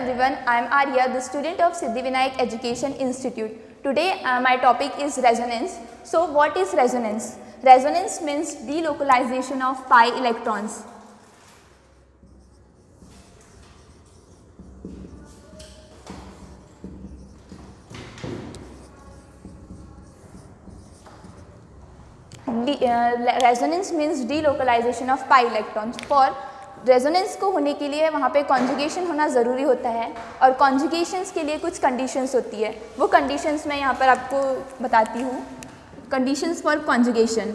everyone, I am Arya, the student of Siddhivinayak Education Institute. Today my topic is resonance. So what is resonance? Resonance means delocalization of pi electrons. Resonance means delocalization of pi electrons. For resonance को होने के लिए वहाँ पे conjugation होना ज़रूरी होता है और कॉन्जुगेशंस के लिए कुछ कंडीशंस होती है. वो कंडीशंस मैं यहाँ पर आपको बताती हूँ. Conditions for conjugation.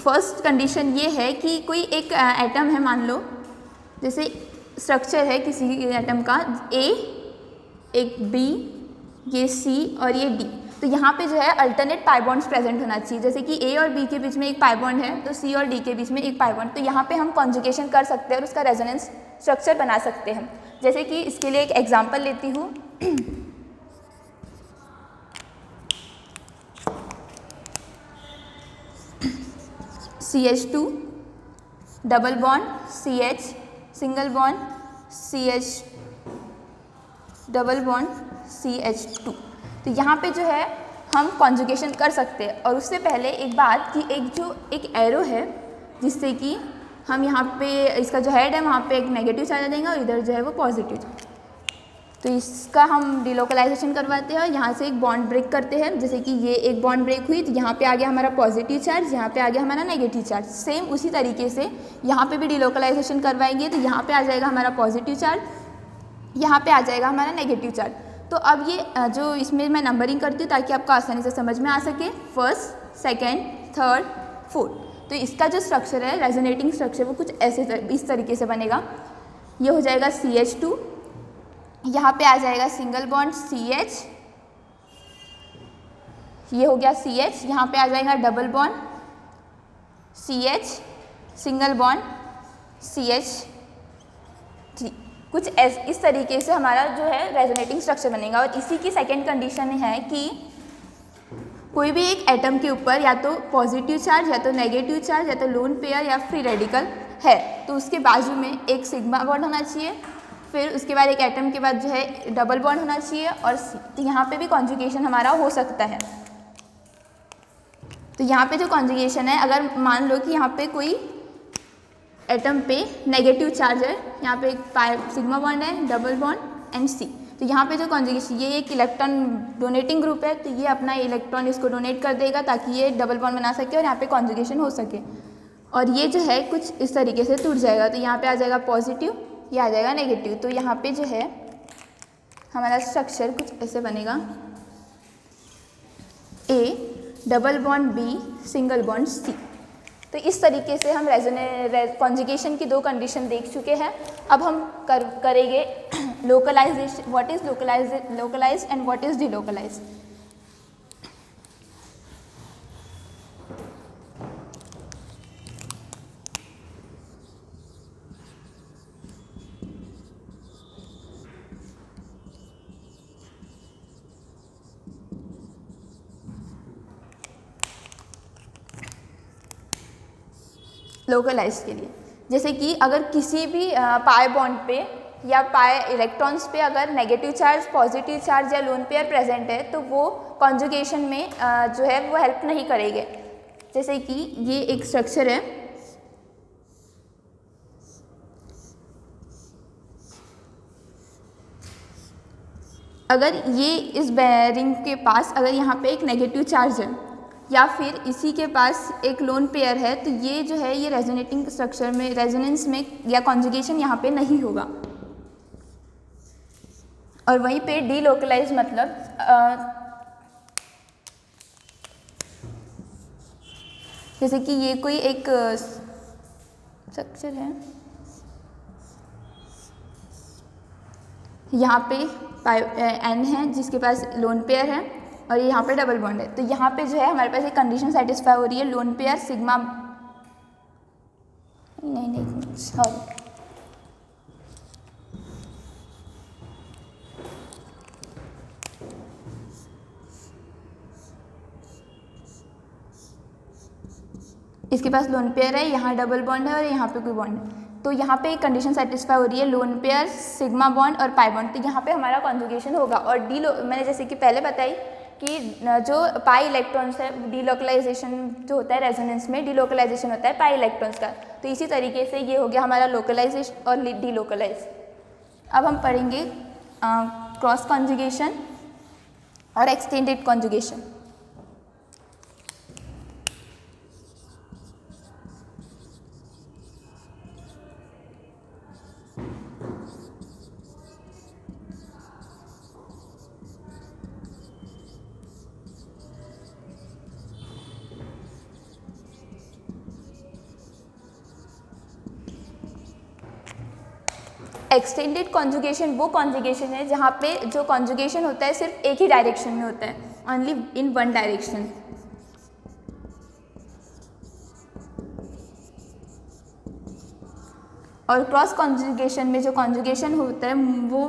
First condition ये है कि कोई एक एटम है, मान लो जैसे स्ट्रक्चर है किसी एटम का ए, एक बी, ये सी और ये डी. तो यहाँ पे जो है अल्टरनेट पाई बॉन्ड्स प्रेजेंट होना चाहिए. जैसे कि ए और बी के बीच में एक पाई बॉन्ड है तो सी और डी के बीच में एक पाई बॉन्ड. तो यहाँ पे हम कॉन्जुगेशन कर सकते हैं और उसका रेजोनेंस स्ट्रक्चर बना सकते हैं. जैसे कि इसके लिए एक एग्जांपल लेती हूँ. CH2 double bond CH, single bond CH, double bond CH2. तो यहाँ पे जो है हम कॉन्जुगेशन कर सकते हैं. और उससे पहले एक बात कि एक एरो है जिससे कि हम यहाँ पे इसका जो हेड है वहाँ पे एक नेगेटिव चार्ज आ जाएगा और इधर जो है वो पॉजिटिव. तो इसका हम डिलोकलाइजेशन करवाते हैं और यहाँ से एक बॉन्ड ब्रेक करते हैं. जैसे कि ये एक बॉन्ड ब्रेक हुई तो यहाँ पे आ गया हमारा पॉजिटिव चार्ज, यहाँ पे आ गया हमारा नेगेटिव चार्ज. सेम उसी तरीके से यहाँ पे भी डिलोकलाइजेशन करवाएंगे तो यहाँ पे आ जाएगा हमारा पॉजिटिव चार्ज, यहाँ पे आ जाएगा हमारा नेगेटिव चार्ज. तो अब ये जो इसमें मैं नंबरिंग करती हूँ ताकि आपको आसानी से समझ में आ सके. First, second, third, fourth. तो इसका जो स्ट्रक्चर है, रेजोनेटिंग स्ट्रक्चर, वो कुछ ऐसे इस तरीके से बनेगा. ये हो जाएगा CH2, यहाँ पे आ जाएगा सिंगल बॉन्ड CH, ये हो गया CH, यहाँ पे आ जाएगा double bond CH, single bond CH3. कुछ इस तरीके से हमारा जो है रेजोनेटिंग स्ट्रक्चर बनेगा. और इसी की सेकेंड कंडीशन है कि कोई भी एक एटम के ऊपर या तो पॉजिटिव चार्ज या तो नेगेटिव चार्ज या तो लोन पेयर या फ्री रेडिकल है तो उसके बाजू में एक सिग्मा बॉन्ड होना चाहिए. फिर उसके बाद एक एटम के बाद जो है डबल बॉन्ड होना चाहिए और तो यहाँ पे भी कॉन्जुगेशन हमारा हो सकता है. तो यहाँ पे जो कॉन्जुगेशन है, अगर मान लो कि यहाँ पे कोई एटम पे नेगेटिव चार्ज है, यहाँ पे एक सिग्मा बॉन्ड है, डबल बॉन्ड एंड सी. तो यहाँ पे जो कॉन्जुगेशन, ये एक इलेक्ट्रॉन डोनेटिंग ग्रुप है तो ये अपना इलेक्ट्रॉन इसको डोनेट कर देगा ताकि ये डबल बॉन्ड बना सके और यहाँ पे कॉन्जुगेशन हो सके. और ये जो है कुछ इस तरीके से टूट जाएगा. तो यहाँ पे आ जाएगा पॉजिटिव, ये आ जाएगा नेगेटिव. तो यहाँ पे जो है हमारा स्ट्रक्चर कुछ ऐसे बनेगा. A, double bond B, single bond C. तो इस तरीके से हम कॉन्जुगेशन की दो कंडीशन देख चुके हैं. अब हम करेंगे localisation. What is localised and what is delocalised. Localise के लिए जैसे कि अगर किसी भी पाई बॉन्ड पे या पाई इलेक्ट्रॉन्स पे अगर नेगेटिव चार्ज, पॉजिटिव चार्ज या लोन पेयर प्रेजेंट है तो वो कॉन्जुगेशन में जो है वो हेल्प नहीं करेंगे. जैसे कि ये एक स्ट्रक्चर है, अगर ये इस बेरिंग के पास अगर यहाँ पे एक नेगेटिव चार्ज है या फिर इसी के पास एक लोन पेयर है तो ये जो है ये रेजोनेटिंग स्ट्रक्चर में, रेजोनेंस में या कॉन्जुगेशन यहाँ पे नहीं होगा. और वहीं पे डीलोकलाइज मतलब जैसे कि ये कोई एक स्ट्रक्चर है, यहाँ पे N है जिसके पास लोन पेयर है और यहाँ पे डबल बॉन्ड है. तो यहाँ पे जो है हमारे पास एक कंडीशन सेटिस्फाई हो रही है. लोन पेयर सिग्मा नहीं सॉरी इसके पास लोन पेयर है, यहाँ डबल बॉन्ड है और यहाँ पे कोई बॉन्ड है. तो यहाँ पे एक कंडीशन सेटिस्फाई हो रही है, लोन पेयर, सिग्मा बॉन्ड और पाई बॉन्ड, तो यहाँ पे हमारा कॉन्जुगेशन होगा। और मैंने जैसे कि पहले बताई कि जो पाई इलेक्ट्रॉन्स है, डीलोकलाइजेशन जो होता है रेजोनेंस में, डीलोकलाइजेशन होता है पाई इलेक्ट्रॉन्स का, तो इसी तरीके से ये हो गया हमारा लोकलाइजेशन और डीलोकलाइज। अब हम पढ़ेंगे क्रॉस कॉन्जुगेशन और एक्सटेंडेड कॉन्जुगेशन। एक्सटेंडेड कॉन्जुगेशन वो कॉन्जुगेशन है जहाँ पे जो कॉन्जुगेशन होता है सिर्फ एक ही डायरेक्शन में होता है, ओनली इन वन डायरेक्शन। और क्रॉस कॉन्जुगेशन में जो कॉन्जुगेशन होता है वो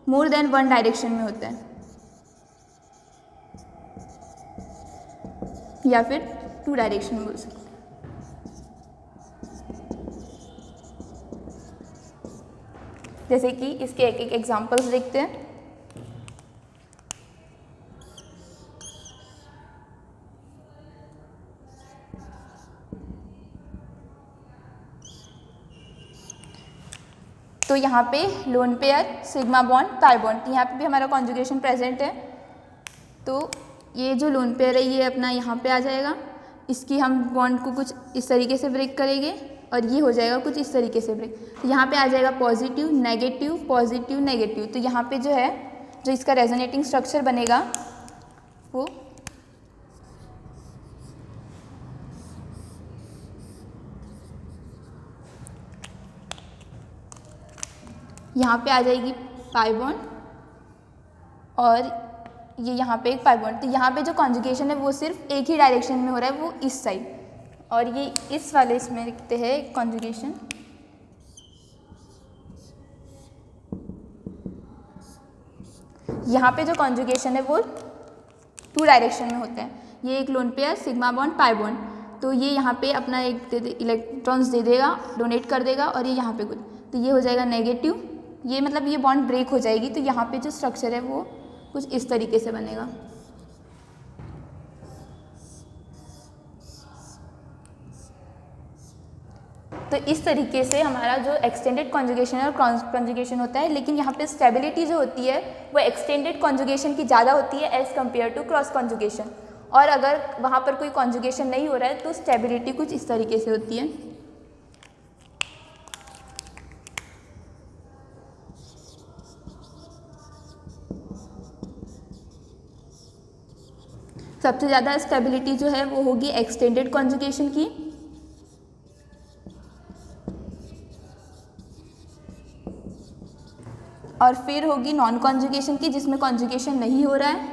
मोर देन वन डायरेक्शन में होता है, या फिर टू डायरेक्शन में बोल सकते हैं। जैसे कि इसके एक एक एग्जांपल्स देखते हैं। तो यहाँ पे lone pair, sigma bond, pi bond, यहाँ पे भी हमारा कॉन्जुगेशन प्रेजेंट है। तो ये जो लोन पेयर है ये अपना यहाँ पे आ जाएगा, इसकी हम बॉन्ड को कुछ इस तरीके से ब्रेक करेंगे और ये हो जाएगा कुछ इस तरीके से ब्रेक। तो यहाँ पे आ जाएगा पॉजिटिव नेगेटिव पॉजिटिव नेगेटिव। तो यहाँ पे जो है जो इसका रेजोनेटिंग स्ट्रक्चर बनेगा वो यहाँ पे आ जाएगी पाई बॉन्ड और ये यहाँ पे एक पाई बॉन्ड। तो यहाँ पे जो कॉन्जुगेशन है वो सिर्फ एक ही डायरेक्शन में हो रहा है, वो इस साइड, और ये इस वाले इसमें लिखते हैं कॉन्जुगेशन। यहाँ पे जो कॉन्जुगेशन है वो टू डायरेक्शन में होता है, ये एक lone pair, sigma bond, pi bond. तो ये यहाँ पे अपना एक इलेक्ट्रॉन्स दे देगा, डोनेट कर देगा, और ये यहाँ पे कुछ, तो ये हो जाएगा नेगेटिव, ये मतलब ये बॉन्ड ब्रेक हो जाएगी। तो यहाँ पे जो स्ट्रक्चर है वो कुछ इस तरीके से बनेगा। तो इस तरीके से हमारा जो एक्सटेंडेड कॉन्जुगेशन और क्रॉस कॉन्जुगेशन होता है, लेकिन यहाँ पे स्टेबिलिटी जो होती है वो एक्सटेंडेड कॉन्जुगेशन की ज़्यादा होती है as compared to cross conjugation. और अगर वहाँ पर कोई कॉन्जुगेशन नहीं हो रहा है तो स्टेबिलिटी कुछ इस तरीके से होती है। सबसे ज़्यादा स्टेबिलिटी जो है वो होगी एक्सटेंडेड कॉन्जुगेशन की, और फिर होगी नॉन कॉन्जुगेशन की जिसमें कॉन्जुगेशन नहीं हो रहा है,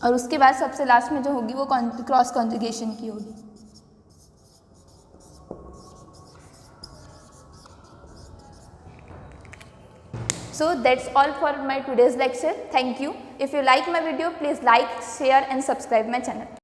और उसके बाद सबसे लास्ट में जो होगी वो क्रॉस कॉन्जुगेशन की होगी। So that's all for my today's lecture. Thank you. If you like my video, please like, share and subscribe my channel.